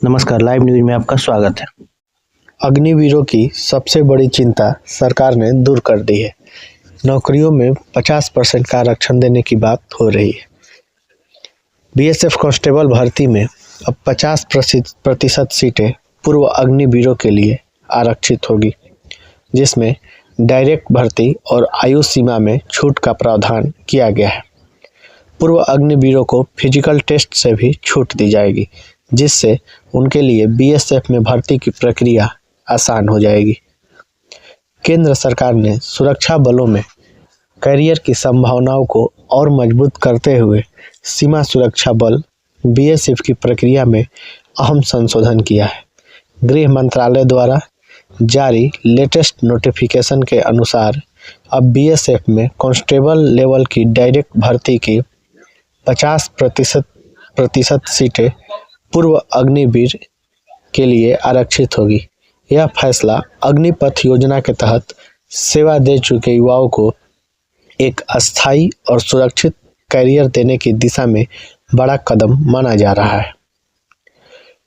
नमस्कार, live news में आपका स्वागत है। अग्निवीरों की सबसे बड़ी चिंता सरकार ने दूर कर दी है। नौकरियों में 50% का आरक्षण देने की बात हो रही है। बीएसएफ कांस्टेबल भर्ती में अब 50% सीटें पूर्व अग्निवीरों के लिए आरक्षित होगी, जिसमें डायरेक्ट भर्ती और आयु सीमा में छूट का प्रावधान किया गया है। पूर्व अग्निवीरों को फिजिकल टेस्ट से भी छूट दी जाएगी, जिससे उनके लिए बीएसएफ में भर्ती की प्रक्रिया आसान हो जाएगी। केंद्र सरकार ने सुरक्षा बलों में करियर की संभावनाओं को और मजबूत करते हुए सीमा सुरक्षा बल बीएसएफ की प्रक्रिया में अहम संशोधन किया है। गृह मंत्रालय द्वारा जारी लेटेस्ट नोटिफिकेशन के अनुसार अब बीएसएफ में कांस्टेबल लेवल की डायरेक्ट भर्ती की 50% सीटें पूर्व अग्निवीर के लिए आरक्षित होगी। यह फैसला अग्निपथ योजना के तहत सेवा दे चुके युवाओं को एक अस्थायी और सुरक्षित करियर देने की दिशा में बड़ा कदम माना जा रहा है।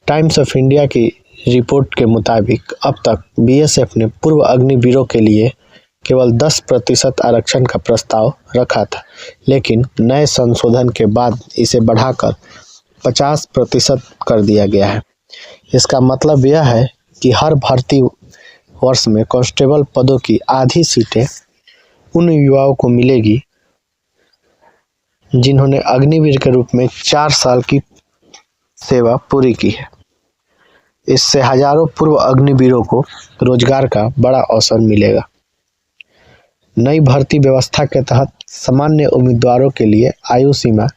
टाइम्स ऑफ इंडिया की रिपोर्ट के मुताबिक अब तक बीएसएफ ने पूर्व अग्निवीरों के लिए केवल 10% आरक्षण का प्रस्ताव रखा था, लेकिन नए संशोधन के बाद इसे बढ़ाकर 50% कर दिया गया है। इसका मतलब यह है कि हर भर्ती वर्ष में कांस्टेबल पदों की आधी सीटें उन युवाओं को मिलेगी जिन्होंने अग्निवीर के रूप में 4 साल की सेवा पूरी की है। इससे हजारों पूर्व अग्निवीरों को रोजगार का बड़ा अवसर मिलेगा। नई भर्ती व्यवस्था के तहत सामान्य उम्मीदवारों के लिए आयु सीमा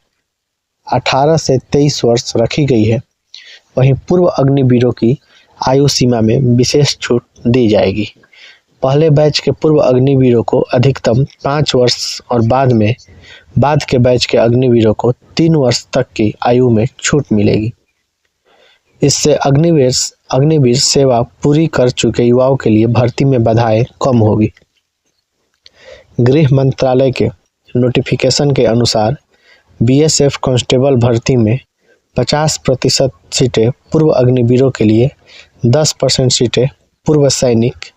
18 से 23 वर्ष रखी गई है। वहीं पूर्व अग्निवीरों की आयु सीमा में विशेष छूट दी जाएगी। पहले बैच के पूर्व अग्निवीरों को अधिकतम 5 वर्ष और बाद के बैच के अग्निवीरों को 3 वर्ष तक की आयु में छूट मिलेगी। इससे अग्निवीर सेवा पूरी कर चुके युवाओं के लिए भर्ती में बाधाएं कम होगी। गृह मंत्रालय के नोटिफिकेशन के अनुसार बीएसएफ कांस्टेबल भर्ती में 50% सीटें पूर्व अग्निवीरों के लिए, 10% सीटें पूर्व सैनिक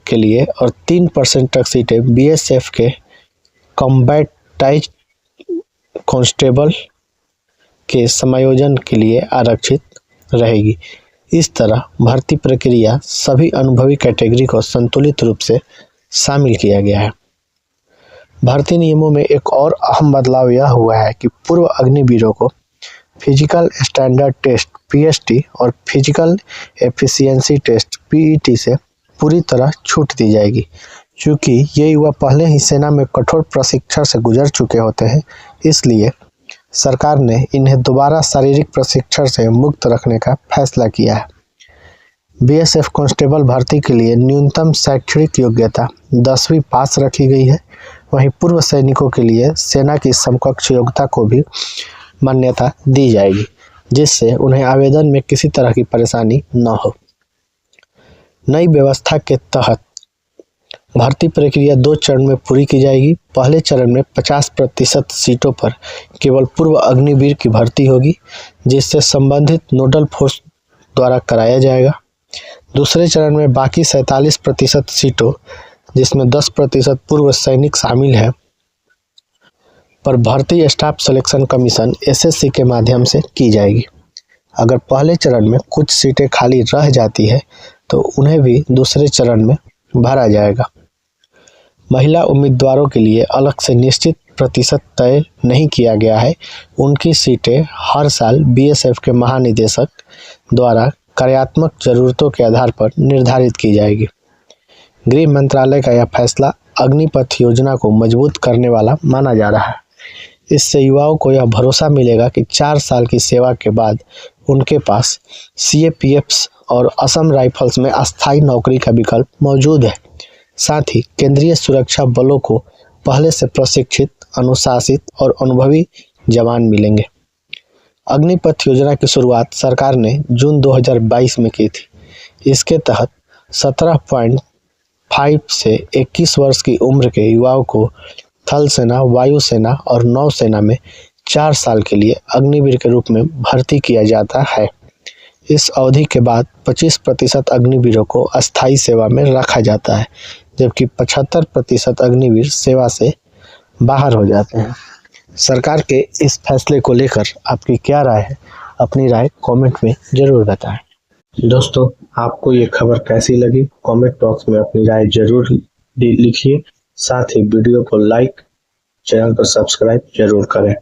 के लिए और 3% तक सीटें बीएसएफ के कॉम्बैटाइज्ड कांस्टेबल के समायोजन के लिए आरक्षित रहेगी। इस तरह भर्ती प्रक्रिया सभी अनुभवी कैटेगरी को संतुलित रूप से शामिल किया गया है। भर्ती नियमों में एक और अहम बदलाव यह हुआ है कि पूर्व अग्निवीरों को फिजिकल स्टैंडर्ड टेस्ट पीएसटी और फिजिकल एफिशिएंसी टेस्ट पीईटी से पूरी तरह छूट दी जाएगी। क्योंकि ये युवा पहले ही सेना में कठोर प्रशिक्षण से गुजर चुके होते हैं, इसलिए सरकार ने इन्हें दोबारा शारीरिक प्रशिक्षण से मुक्त रखने का फैसला किया है। बीएसएफ कांस्टेबल भर्ती के लिए न्यूनतम शैक्षणिक योग्यता 10वीं पास रखी गई है। वहीं पूर्व सैनिकों के लिए सेना की समकक्ष योग्यता को भी मान्यता दी जाएगी, जिससे उन्हें आवेदन में किसी तरह की परेशानी न हो। नई व्यवस्था के तहत भर्ती प्रक्रिया 2 चरण में पूरी की जाएगी। पहले चरण में 50% सीटों पर केवल पूर्व अग्निवीर की भर्ती होगी, जिससे संबंधित नोडल फोर्स द्वारा कराया जाएगा। दूसरे चरण में बाकी 47% सीटों, जिसमें 10% पूर्व सैनिक शामिल है, पर भर्ती स्टाफ सिलेक्शन कमीशन एसएससी के माध्यम से की जाएगी। अगर पहले चरण में कुछ सीटें खाली रह जाती है तो उन्हें भी दूसरे चरण में भरा जाएगा। महिला उम्मीदवारों के लिए अलग से निश्चित प्रतिशत तय नहीं किया गया है। उनकी सीटें हर साल बीएसएफ के महानिदेशक द्वारा कार्यात्मक जरूरतों के आधार पर निर्धारित की जाएगी। गृह मंत्रालय का यह फैसला अग्निपथ योजना को मजबूत करने वाला माना जा रहा है। इससे युवाओं को यह भरोसा मिलेगा कि 4 साल की सेवा के बाद उनके पास सीएपीएफ और असम राइफल्स में अस्थायी नौकरी का विकल्प मौजूद है। साथ ही केंद्रीय सुरक्षा बलों को पहले से प्रशिक्षित, अनुशासित और अनुभवी जवान मिलेंगे। अग्निपथ योजना की शुरुआत सरकार ने जून 2022 में की थी। इसके तहत 17.5 से 21 वर्ष की उम्र के युवाओं को थल सेना, वायुसेना और नौसेना में 4 साल के लिए अग्निवीर के रूप में भर्ती किया जाता है। इस अवधि के बाद 25% अग्निवीरों को अस्थायी सेवा में रखा जाता है, जबकि 75% अग्निवीर सेवा से बाहर हो जाते हैं। सरकार के इस फैसले को लेकर आपकी क्या राय है? अपनी राय कमेंट में जरूर बताएं। दोस्तों, आपको ये खबर कैसी लगी? कमेंट बॉक्स में अपनी राय जरूर लिखिए। साथ ही वीडियो को लाइक, चैनल को सब्सक्राइब जरूर करें।